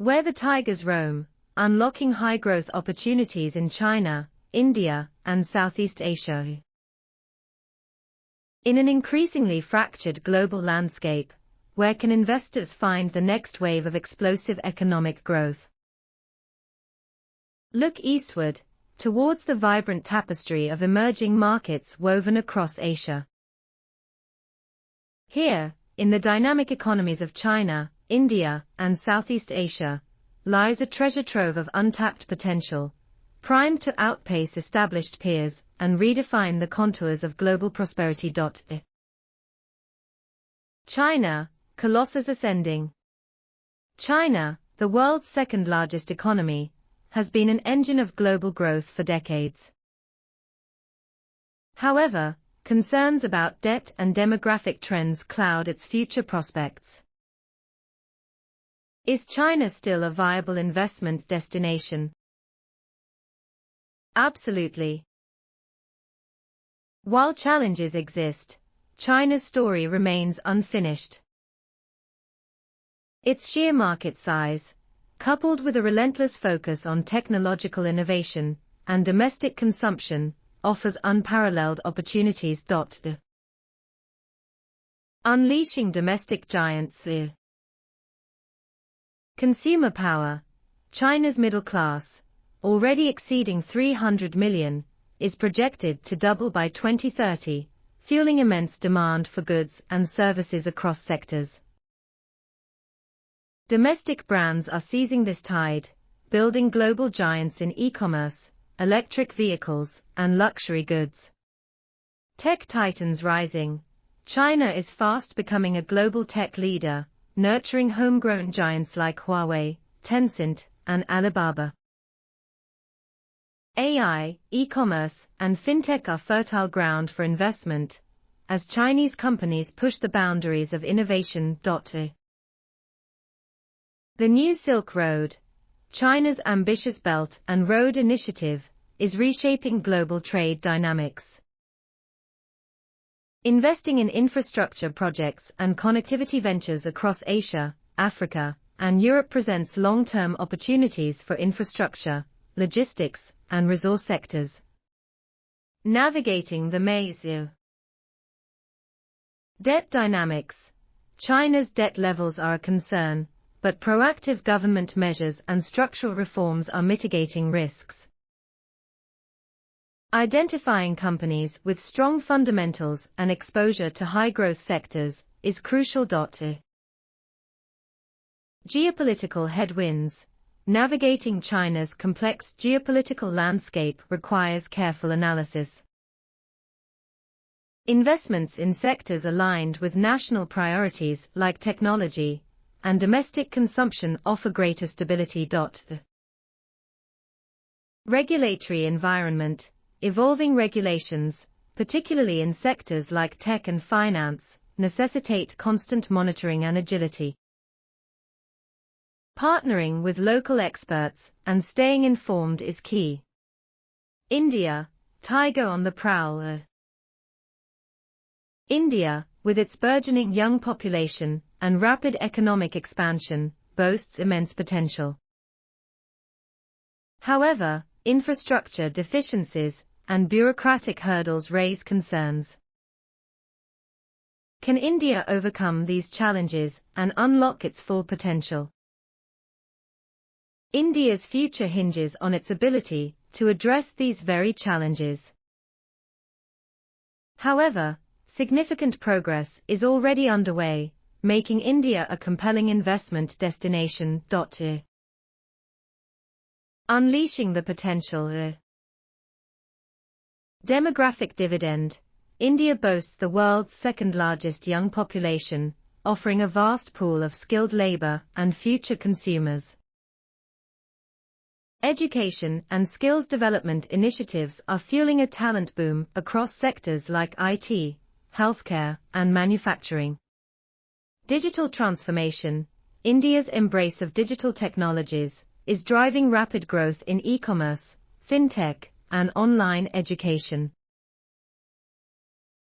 Where the tigers roam, unlocking high-growth opportunities in China, India, and Southeast Asia. In an increasingly fractured global landscape, where can investors find the next wave of explosive economic growth? Look eastward, towards the vibrant tapestry of emerging markets woven across Asia. Here, in the dynamic economies of China, India, and Southeast Asia, lies a treasure trove of untapped potential, primed to outpace established peers and redefine the contours of global prosperity. China, Colossus ascending. China, the world's second-largest economy, has been an engine of global growth for decades. However, concerns about debt and demographic trends cloud its future prospects. Is China still a viable investment destination? Absolutely. While challenges exist, China's story remains unfinished. Its sheer market size, coupled with a relentless focus on technological innovation and domestic consumption, offers unparalleled opportunities. Unleashing domestic giants. Consumer power. China's middle class, already exceeding 300 million, is projected to double by 2030, fueling immense demand for goods and services across sectors. Domestic brands are seizing this tide, building global giants in e-commerce, electric vehicles, and luxury goods. Tech titans rising. China is fast becoming a global tech leader, nurturing homegrown giants like Huawei, Tencent, and Alibaba. AI, e-commerce, and fintech are fertile ground for investment, as Chinese companies push the boundaries of innovation. The New Silk Road, China's ambitious Belt and Road Initiative, is reshaping global trade dynamics. Investing in infrastructure projects and connectivity ventures across Asia, Africa, and Europe presents long-term opportunities for infrastructure, logistics, and resource sectors. Navigating the maze. Debt dynamics. China's debt levels are a concern, but proactive government measures and structural reforms are mitigating risks. Identifying companies with strong fundamentals and exposure to high-growth sectors is crucial. Geopolitical headwinds. Navigating China's complex geopolitical landscape requires careful analysis. Investments in sectors aligned with national priorities like technology and domestic consumption offer greater stability. Regulatory environment. Evolving regulations, particularly in sectors like tech and finance, necessitate constant monitoring and agility. Partnering with local experts and staying informed is key. India, tiger on the prowl. India, with its burgeoning young population and rapid economic expansion, boasts immense potential. However, infrastructure deficiencies and bureaucratic hurdles raise concerns. Can India overcome these challenges and unlock its full potential? India's future hinges on its ability to address these very challenges. However, significant progress is already underway, making India a compelling investment destination. Unleashing the potential. Demographic dividend. India boasts the world's second-largest young population, offering a vast pool of skilled labor and future consumers. Education and skills development initiatives are fueling a talent boom across sectors like IT, healthcare, and manufacturing. Digital transformation. India's embrace of digital technologies is driving rapid growth in e-commerce, fintech, and online education.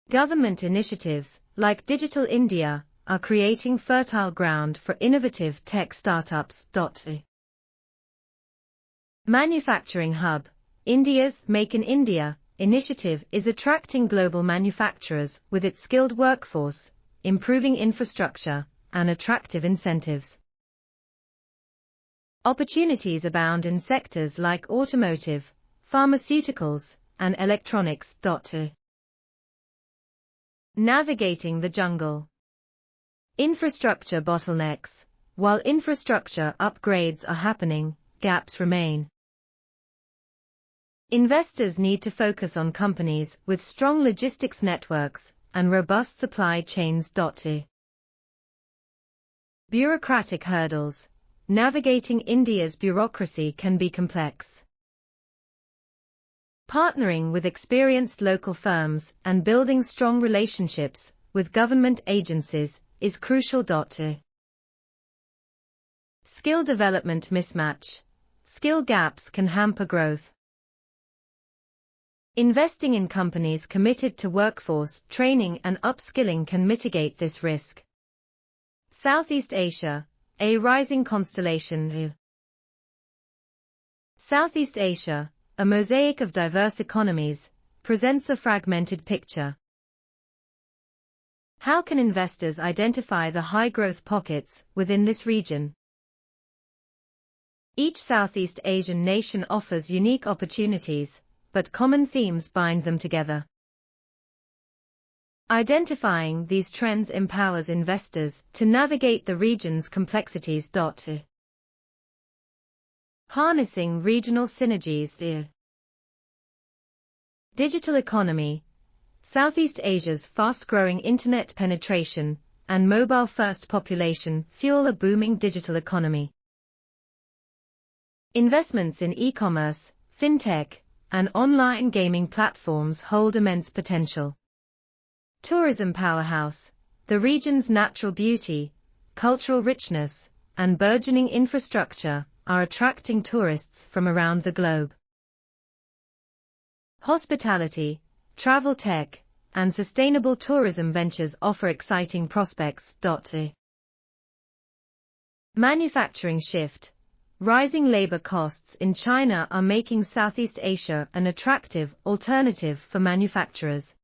Government initiatives, like Digital India, are creating fertile ground for innovative tech startups. Manufacturing Hub, India's Make in India initiative is attracting global manufacturers with its skilled workforce, improving infrastructure, and attractive incentives. Opportunities abound in sectors like automotive, pharmaceuticals, and electronics. Navigating the jungle. Infrastructure bottlenecks. While infrastructure upgrades are happening, gaps remain. Investors need to focus on companies with strong logistics networks and robust supply chains. Bureaucratic hurdles. Navigating India's bureaucracy can be complex. Partnering with experienced local firms and building strong relationships with government agencies is crucial. Skill development mismatch. Skill gaps can hamper growth. Investing in companies committed to workforce training and upskilling can mitigate this risk. Southeast Asia, a rising constellation. Southeast Asia, a mosaic of diverse economies, presents a fragmented picture. How can investors identify the high-growth pockets within this region? Each Southeast Asian nation offers unique opportunities, but common themes bind them together. Identifying these trends empowers investors to navigate the region's complexities. Harnessing regional synergies. Digital economy. Southeast Asia's fast-growing internet penetration and mobile-first population fuel a booming digital economy. Investments in e-commerce, fintech, and online gaming platforms hold immense potential. Tourism powerhouse. The region's natural beauty, cultural richness, and burgeoning infrastructure are attracting tourists from around the globe. Hospitality, travel tech, and sustainable tourism ventures offer exciting prospects. Manufacturing shift. Rising labor costs in China are making Southeast Asia an attractive alternative for manufacturers.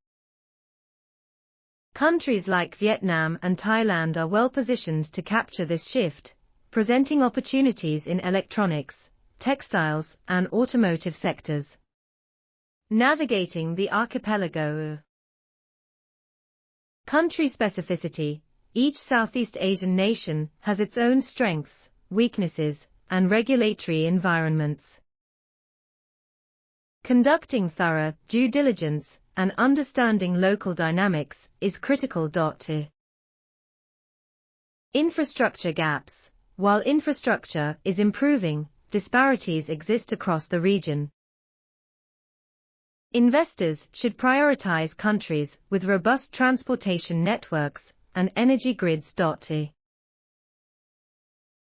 Countries like Vietnam and Thailand are well positioned to capture this shift, presenting opportunities in electronics, textiles, and automotive sectors. Navigating the archipelago. Country specificity. Each Southeast Asian nation has its own strengths, weaknesses, and regulatory environments. Conducting thorough due diligence and understanding local dynamics is critical. Infrastructure gaps. While infrastructure is improving, disparities exist across the region. Investors should prioritize countries with robust transportation networks and energy grids.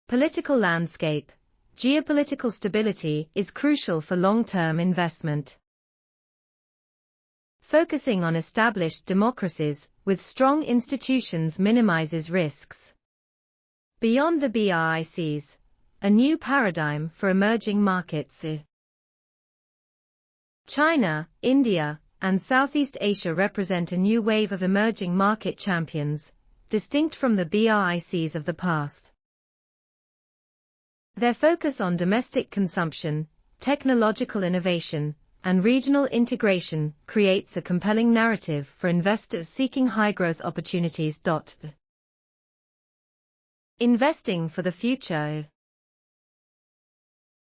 Political landscape. Geopolitical stability is crucial for long-term investment. Focusing on established democracies with strong institutions minimizes risks. Beyond the BRICS, a new paradigm for emerging markets. China, India, and Southeast Asia represent a new wave of emerging market champions, distinct from the BRICS of the past. Their focus on domestic consumption, technological innovation, and regional integration creates a compelling narrative for investors seeking high-growth opportunities. Investing for the future.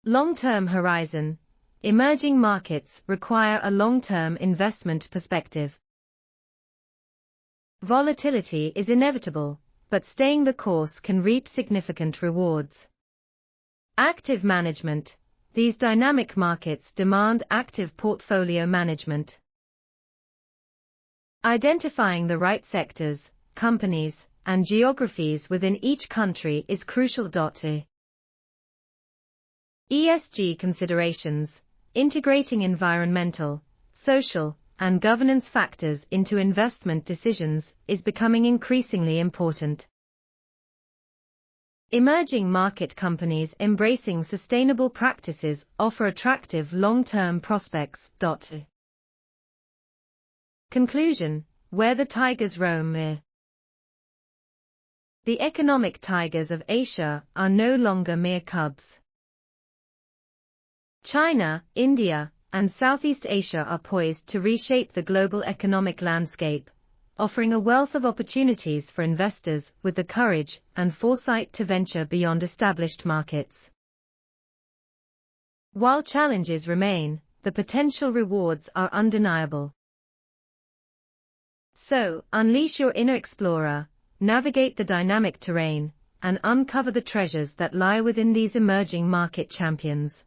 Long-term horizon. Emerging markets require a long-term investment perspective. Volatility is inevitable, but staying the course can reap significant rewards. Active management. These dynamic markets demand active portfolio management. Identifying the right sectors, companies, and geographies within each country is crucial. ESG considerations. Integrating environmental, social, and governance factors into investment decisions is becoming increasingly important. Emerging market companies embracing sustainable practices offer attractive long-term prospects. Conclusion: where the tigers roam. The economic tigers of Asia are no longer mere cubs. China, India, and Southeast Asia are poised to reshape the global economic landscape, offering a wealth of opportunities for investors with the courage and foresight to venture beyond established markets. While challenges remain, the potential rewards are undeniable. So, unleash your inner explorer, navigate the dynamic terrain, and uncover the treasures that lie within these emerging market champions.